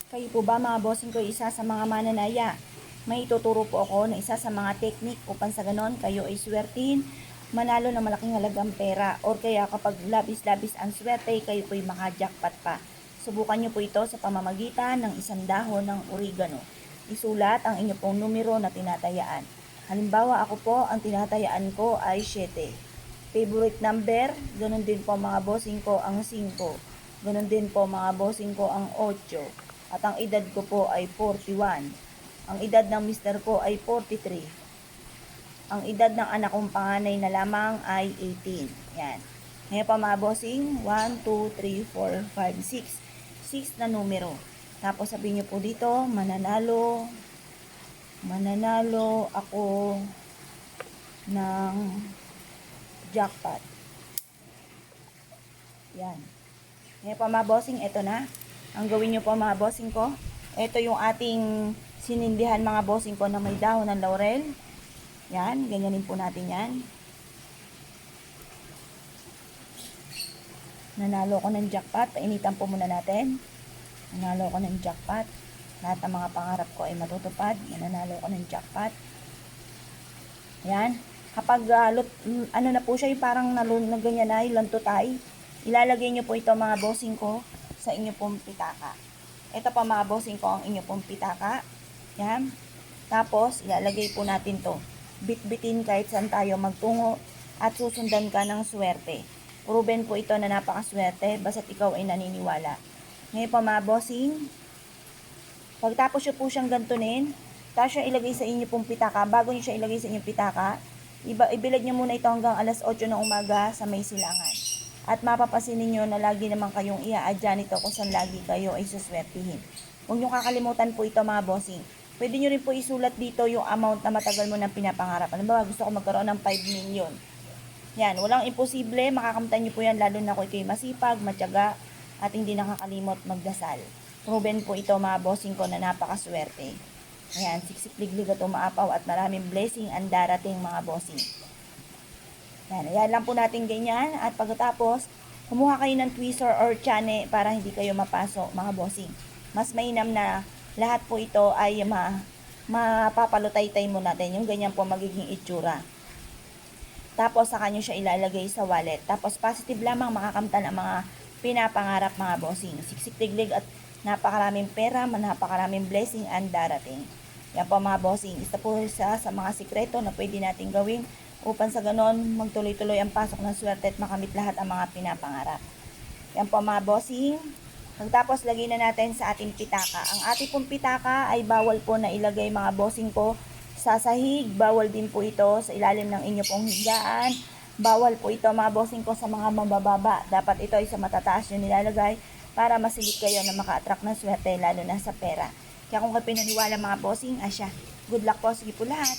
Kayo po ba mga bossing ko isa sa mga mananaya? May ituturo po ako na isa sa mga technique upang sa ganon kayo ay swertihin, manalo ng malaking halagang pera, or kaya kapag labis-labis ang swerte, kayo po'y maka-jackpot pa. Subukan nyo po ito sa pamamagitan ng isang dahon ng oregano. Isulat ang inyo pong numero na tinatayaan. Halimbawa ako po, ang tinatayaan ko ay 7. Favorite number, ganun din po mga bossing ko ang 5. Ganun din po mga bossing ko ang 8. At ang edad ko po ay 41. Ang edad ng mister ko ay 43. Ang edad ng anak kong panganay na lamang ay 18. Yan. Ngayon pa mga bossing, 1, 2, 3, 4, 5, 6. 6 na numero. Tapos sabihin nyo po dito, mananalo ako ng jackpot. Yan. Ngayon pa mga bossing, ito na. Ang gawin nyo po mga bossing ko, ito yung ating sinindihan mga bossing ko na may dahon ng laurel. Yan, ganyanin po natin yan. Nanalo ko ng jackpot, painitan po muna natin. Nanalo ko ng jackpot. Lahat ng mga pangarap ko ay matutupad. Nanalo ko ng jackpot. Yan. Kapag ano na po siya, yung parang na ganyan na, yung lantutay, ilalagay nyo po ito mga bossing ko sa inyo pong pitaka. Ito pa mga bossing ko ang inyo pong pitaka. Yan. Tapos, ilalagay po natin to. Bit-bitin kahit saan tayo magtungo at susundan ka ng swerte. Proven po ito na napakaswerte basta't ikaw ay naniniwala. Ngayon pa mga bossing, pagtapos nyo po siyang gantunin, tapos siya ilagay sa inyo pong pitaka. Bago nyo siya ilagay sa inyong pitaka, ibilad nyo muna ito hanggang alas 8 ng umaga sa may silangan. At mapapasin ninyo na lagi naman kayong iaadya nito kung saan lagi kayo ay suswertihin. Huwag nyo kakalimutan po ito mga bossing. Pwede nyo rin po isulat dito yung amount na matagal mo nang pinapangarap. Alam ba, gusto ko magkaroon ng 5 million. Yan, walang imposible. Makakamtan nyo po yan lalo na kung kayo masipag, matyaga, at hindi nakakalimot magdasal. Proven po ito mga bossing ko na napakaswerte. Ayan, siksik-liglig at umaapaw at maraming blessing ang darating mga bossing. Yan, ayan lang po natin ganyan. At pagkatapos, kumuha kayo ng tweezer or chane para hindi kayo mapasok mga bossing. Mas mainam na lahat po ito ay mapapalutay-tay mo natin. Yung ganyan po magiging itsura. Tapos saka nyo siya ilalagay sa wallet. Tapos positive lamang makakamtan ang mga pinapangarap mga bossing. Siksik-liglig at napakaraming pera, napakaraming blessing ang darating. Yan po mga bossing. Isa po sa mga sikreto na pwede natin gawin upang sa ganon magtuloy-tuloy ang pasok ng swerte at makamit lahat ang mga pinapangarap. Yan po mga bossing. Pagtapos lagay na natin sa ating pitaka. Ang ating pong pitaka ay bawal po na ilagay mga bossing ko sa sahig. Bawal din po ito sa ilalim ng inyo pong higaan. Bawal po ito mga bossing ko sa mga mabababa. Dapat ito ay sa matataas nyo nilalagay para masilip kayo na maka-attract ng swerte lalo na sa pera. Kaya kung kayo pinaniwala mga bossing, asya. Good luck po. Sige po lahat.